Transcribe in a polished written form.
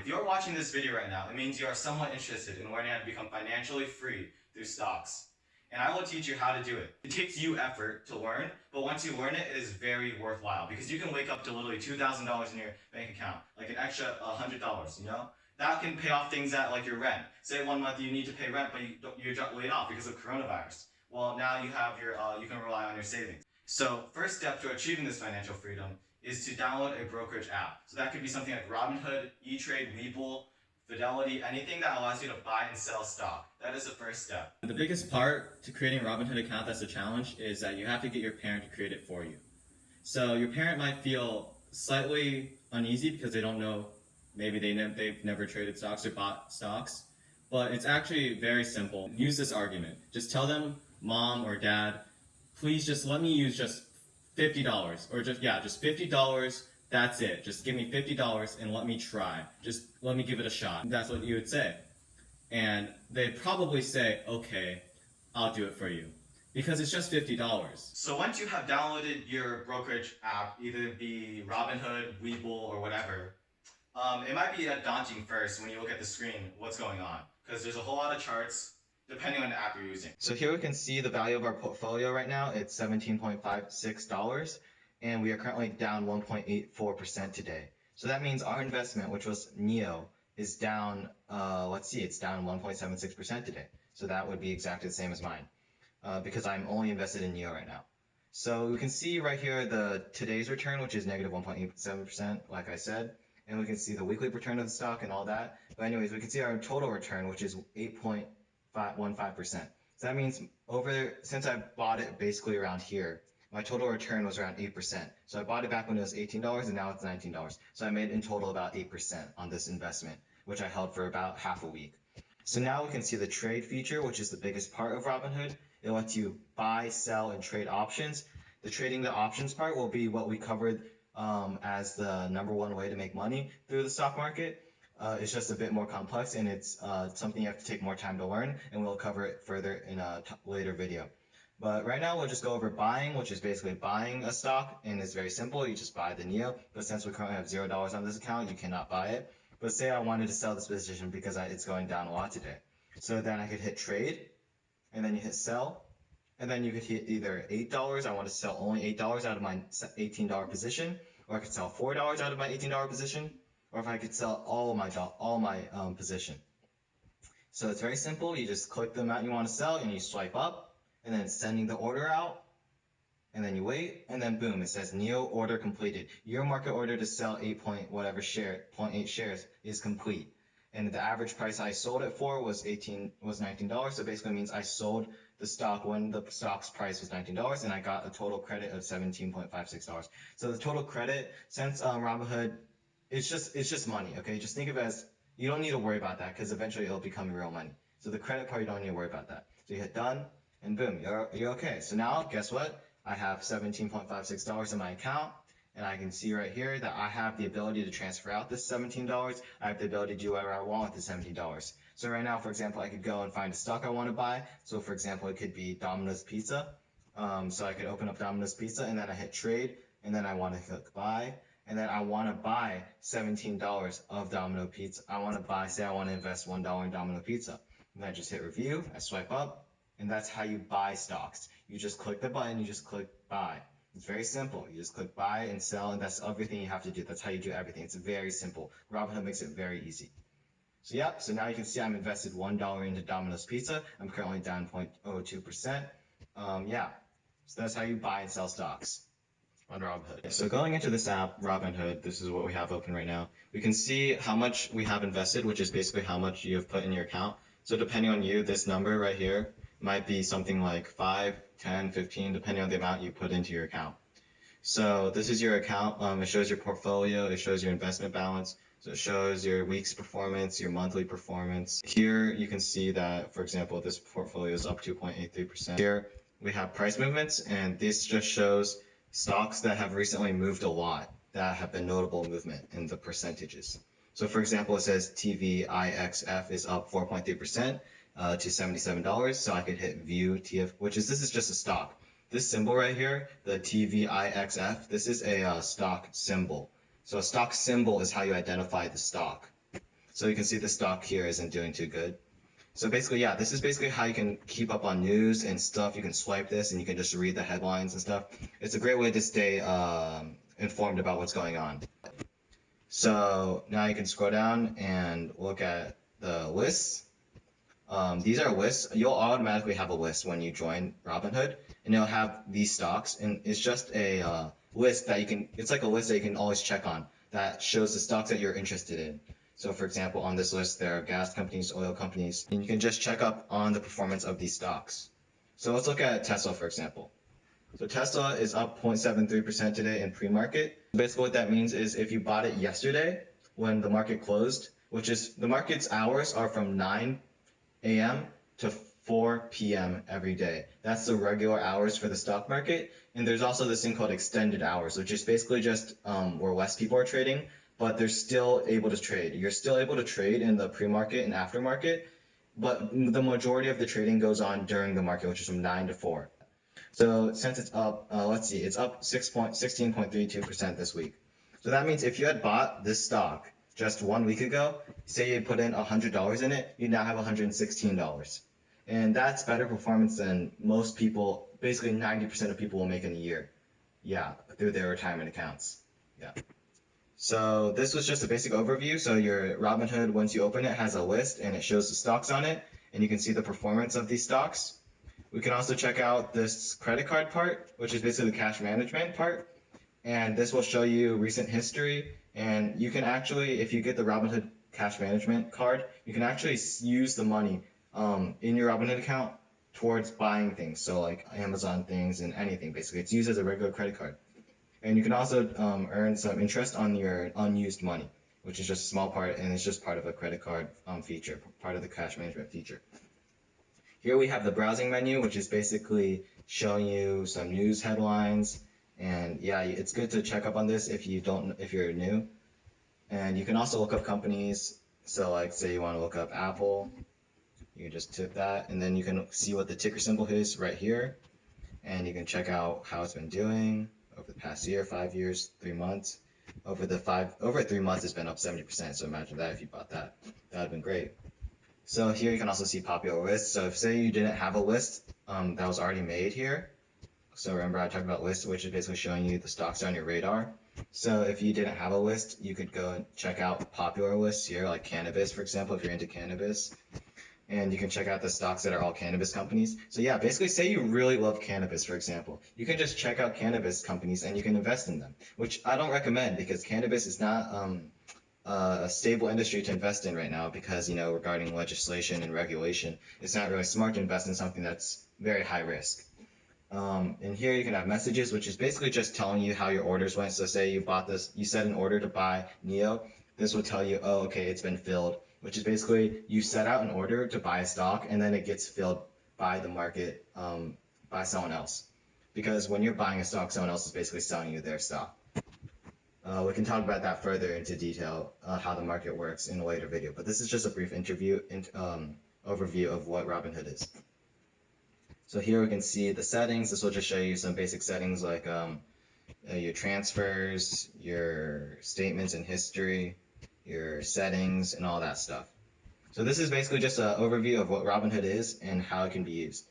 If you're watching this video right now, it means you are somewhat interested in learning how to become financially free through stocks. And I will teach you how to do it. It takes you effort to learn, but once you learn it, it is very worthwhile because you can wake up to literally $2,000 in your bank account, like an extra $100, you know? That can pay off things like your rent. Say 1 month you need to pay rent, but you're laid off because of coronavirus. Well, now you have you can rely on your savings. So first step to achieving this financial freedom is to download a brokerage app. So that could be something like Robinhood, E-Trade, Webull, Fidelity, anything that allows you to buy and sell stock. That is the first step. The biggest part to creating a Robinhood account that's a challenge is that you have to get your parent to create it for you. So your parent might feel slightly uneasy because they don't know, maybe they've never traded stocks or bought stocks, but it's actually very simple. Use this argument. Just tell them, mom or dad, please just let me use just $50 or just $50. That's it. Just give me $50 and let me try. Just let me give it a shot. That's what you would say. And they'd probably say, okay, I'll do it for you. Because it's just $50. So once you have downloaded your brokerage app, either be Robinhood, Webull, or whatever, it might be daunting first when you look at the screen what's going on. Because there's a whole lot of charts depending on the app you're using. So here we can see the value of our portfolio right now. It's $17.56. And we are currently down 1.84% today. So that means our investment, which was NEO, is down, it's down 1.76% today. So that would be exactly the same as mine, because I'm only invested in NEO right now. So we can see right here the today's return, which is negative 1.87%, like I said, and we can see the weekly return of the stock and all that. But anyways, we can see our total return, which is 8.15%. So that means since I bought it basically around here, my total return was around 8%. So I bought it back when it was $18 and now it's $19. So I made in total about 8% on this investment, which I held for about half a week. So now we can see the trade feature, which is the biggest part of Robinhood. It lets you buy, sell, and trade options. The trading the options part will be what we covered as the #1 way to make money through the stock market. It's just a bit more complex and it's something you have to take more time to learn, and we'll cover it further in a later video. But right now we'll just go over buying, which is basically buying a stock, and it's very simple. You just buy the NEO, but since we currently have $0 on this account, you cannot buy it. But say I wanted to sell this position because it's going down a lot today. So then I could hit trade, and then you hit sell, and then you could hit either $8. I want to sell only $8 out of my $18 position, or I could sell $4 out of my $18 position, or if I could sell all my position. So it's very simple. You just click the amount you want to sell, and you swipe up, and then sending the order out, and then you wait, and then boom, it says NEO order completed. Your market order to sell 0.8 shares is complete. And the average price I sold it for was $19. So basically means I sold the stock when the stock's price was $19, and I got a total credit of $17.56. So the total credit, since Robinhood, it's just money, okay? Just think of it as, you don't need to worry about that because eventually it'll become real money. So the credit part, you don't need to worry about that. So you hit done, and boom, you're okay. So now, guess what? I have $17.56 in my account, and I can see right here that I have the ability to transfer out this $17. I have the ability to do whatever I want with the $17. So right now, for example, I could go and find a stock I want to buy. So for example, it could be Domino's Pizza. So I could open up Domino's Pizza, and then I hit trade, and then I want to click buy, and then I want to buy $17 of Domino Pizza. I want to buy, say I want to invest $1 in Domino Pizza. And then I just hit review, I swipe up, and that's how you buy stocks. You just click the button, you just click buy. It's very simple. You just click buy and sell, and that's everything you have to do. That's how you do everything. It's very simple. Robinhood makes it very easy. So yeah, so now you can see I'm invested $1 into Domino's Pizza. I'm currently down 0.02%. Yeah, so that's how you buy and sell stocks on Robinhood. So going into this app, Robinhood, this is what we have open right now. We can see how much we have invested, which is basically how much you have put in your account. So depending on you, this number right here might be something like 5, 10, 15, depending on the amount you put into your account. So this is your account. It shows your portfolio. It shows your investment balance. So it shows your week's performance, your monthly performance. Here you can see that, for example, this portfolio is up 2.83%. Here we have price movements, and this just shows stocks that have recently moved a lot, that have been notable movement in the percentages. So for example, it says TVIXF is up 4.3%. To $77. So I could hit view TF, this is just a stock. This symbol right here, the TVIXF, this is a stock symbol. So a stock symbol is how you identify the stock. So you can see the stock here isn't doing too good. So basically, yeah, this is basically how you can keep up on news and stuff. You can swipe this and you can just read the headlines and stuff. It's a great way to stay informed about what's going on. So now you can scroll down and look at the lists. These are lists. You'll automatically have a list when you join Robinhood, and it'll have these stocks, and it's just a list that you can. It's like a list that you can always check on that shows the stocks that you're interested in. So, for example, on this list, there are gas companies, oil companies, and you can just check up on the performance of these stocks. So let's look at Tesla, for example. So Tesla is up 0.73% today in pre-market. Basically, what that means is if you bought it yesterday when the market closed, which is the market's hours are from 9 a.m. to 4 p.m. every day. That's the regular hours for the stock market. And there's also this thing called extended hours, which is basically just where less people are trading, but they're still able to trade. You're still able to trade in the pre-market and aftermarket, but the majority of the trading goes on during the market, which is from 9 to 4. So since it's up, let's see, it's up 16.32% this week. So that means if you had bought this stock just 1 week ago, say you put in $100 in it, you now have $116. And that's better performance than most people, basically 90% of people will make in a year. Yeah, through their retirement accounts. Yeah. So this was just a basic overview. So your Robinhood, once you open it, has a list and it shows the stocks on it, and you can see the performance of these stocks. We can also check out this credit card part, which is basically the cash management part. And this will show you recent history. And you can actually, if you get the Robinhood cash management card, you can actually use the money in your Robinhood account towards buying things. So like Amazon things and anything, basically. It's used as a regular credit card. And you can also earn some interest on your unused money, which is just a small part, and it's just part of a credit card feature, part of the cash management feature. Here we have the browsing menu, which is basically showing you some news headlines. And yeah, it's good to check up on this if you're new. And you can also look up companies. So like say you want to look up Apple, you can just tip that, and then you can see what the ticker symbol is right here. And you can check out how it's been doing over the past year, 5 years, 3 months. Over 3 months, it's been up 70%. So imagine that if you bought that, that'd been great. So here you can also see popular lists. So if say you didn't have a list that was already made here. So remember I talked about lists, which is basically showing you the stocks on your radar. So if you didn't have a list, you could go and check out popular lists here, like cannabis, for example, if you're into cannabis. And you can check out the stocks that are all cannabis companies. So yeah, basically say you really love cannabis, for example. You can just check out cannabis companies and you can invest in them, which I don't recommend because cannabis is not a stable industry to invest in right now because, regarding legislation and regulation, it's not really smart to invest in something that's very high risk. And here you can have messages, which is basically just telling you how your orders went. So say you bought this, you set an order to buy NEO. This will tell you, oh, okay, it's been filled, which is basically you set out an order to buy a stock and then it gets filled by the market, by someone else. Because when you're buying a stock, someone else is basically selling you their stock. We can talk about that further into detail, how the market works in a later video. But this is just a brief overview of what Robinhood is. So here we can see the settings. This will just show you some basic settings like your transfers, your statements and history, your settings, and all that stuff. So this is basically just an overview of what Robinhood is and how it can be used.